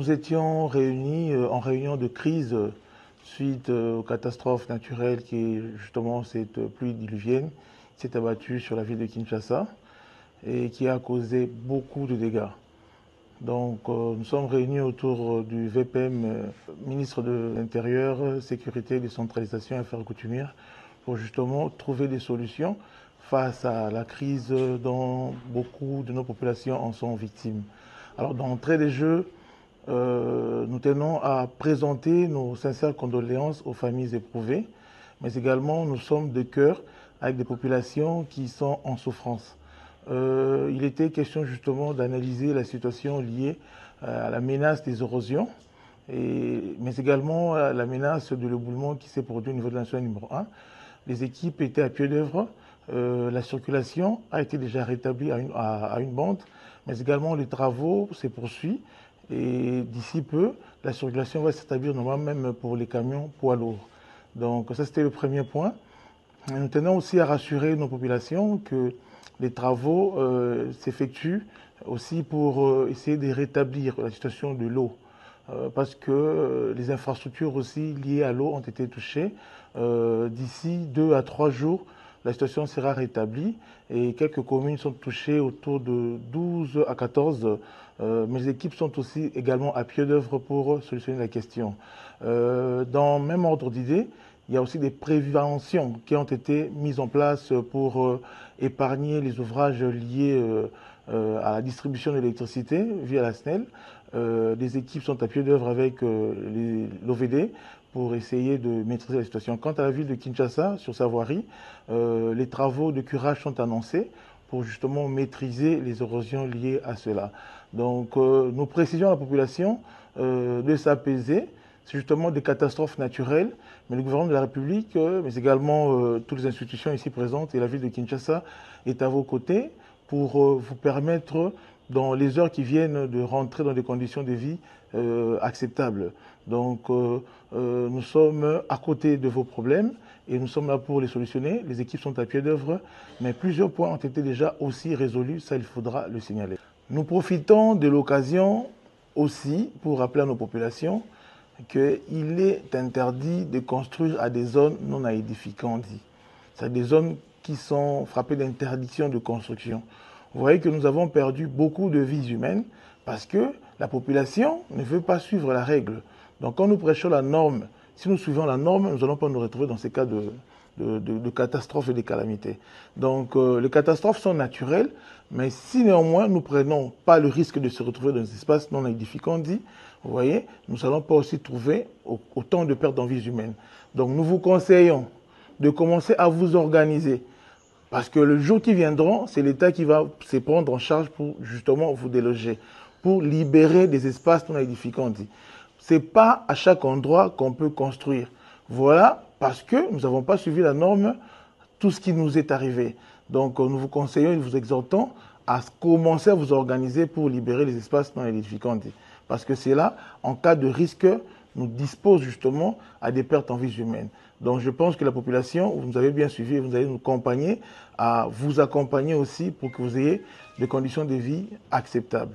nous étions réunis en réunion de crise suite aux catastrophes naturelles qui est justement cette pluie diluvienne qui s'est abattue sur la ville de Kinshasa et qui a causé beaucoup de dégâts. Donc nous sommes réunis autour du VPM, ministre de l'Intérieur, Sécurité, Décentralisation et Affaires coutumières, pour justement trouver des solutions face à la crise dont beaucoup de nos populations en sont victimes. Alors d'entrée des jeux, nous tenons à présenter nos sincères condoléances aux familles éprouvées, mais également nous sommes de cœur avec des populations qui sont en souffrance. Il était question justement d'analyser la situation liée à la menace des érosions, mais également à la menace de l'éboulement qui s'est produit au niveau de la nationale numéro 1. Les équipes étaient à pied d'œuvre, la circulation a été déjà rétablie à une bande, mais également les travaux se poursuivent et d'ici peu, la circulation va s'établir normalement même pour les camions poids lourds. Donc ça c'était le premier point. Nous tenons aussi à rassurer nos populations que les travaux s'effectuent aussi pour essayer de rétablir la situation de l'eau. Parce que les infrastructures aussi liées à l'eau ont été touchées. D'ici 2 à 3 jours, la situation sera rétablie et quelques communes sont touchées autour de 12 à 14. Mes équipes sont aussi également à pied d'œuvre pour solutionner la question. Dans le même ordre d'idée, il y a aussi des préventions qui ont été mises en place pour épargner les ouvrages liés à la distribution d'électricité via la SNEL. Les équipes sont à pied d'œuvre avec l'OVD pour essayer de maîtriser la situation. Quant à la ville de Kinshasa, sur sa voirie, les travaux de curage sont annoncés pour justement maîtriser les érosions liées à cela. Donc nous précisons à la population de s'apaiser. C'est justement des catastrophes naturelles, mais le gouvernement de la République, mais également toutes les institutions ici présentes et la ville de Kinshasa est à vos côtés pour vous permettre, dans les heures qui viennent, de rentrer dans des conditions de vie acceptables. Donc nous sommes à côté de vos problèmes et nous sommes là pour les solutionner. Les équipes sont à pied d'œuvre, mais plusieurs points ont été déjà aussi résolus, ça il faudra le signaler. Nous profitons de l'occasion aussi pour rappeler à nos populations qu'il est interdit de construire à des zones non aedificantes. C'est des zones qui sont frappées d'interdiction de construction. Vous voyez que nous avons perdu beaucoup de vies humaines parce que la population ne veut pas suivre la règle. Donc quand nous prêchons la norme, si nous suivons la norme, nous n'allons pas nous retrouver dans ces cas de catastrophes et de calamités. Donc les catastrophes sont naturelles, mais si néanmoins nous ne prenons pas le risque de se retrouver dans des espaces non aedificants, vous voyez, nous n'allons pas aussi trouver autant de pertes en vies humaines. Donc nous vous conseillons de commencer à vous organiser. Parce que le jour qui viendront, c'est l'État qui va se prendre en charge pour justement vous déloger, pour libérer des espaces non aedificants. Ce n'est pas à chaque endroit qu'on peut construire. Voilà, parce que nous n'avons pas suivi la norme, tout ce qui nous est arrivé. Donc nous vous conseillons et vous exhortons à commencer à vous organiser pour libérer les espaces non aedificants. Parce que c'est là, en cas de risque, nous dispose justement à des pertes en vies humaines. Donc je pense que la population, vous nous avez bien suivi et vous allez nous accompagner à vous accompagner aussi pour que vous ayez des conditions de vie acceptables.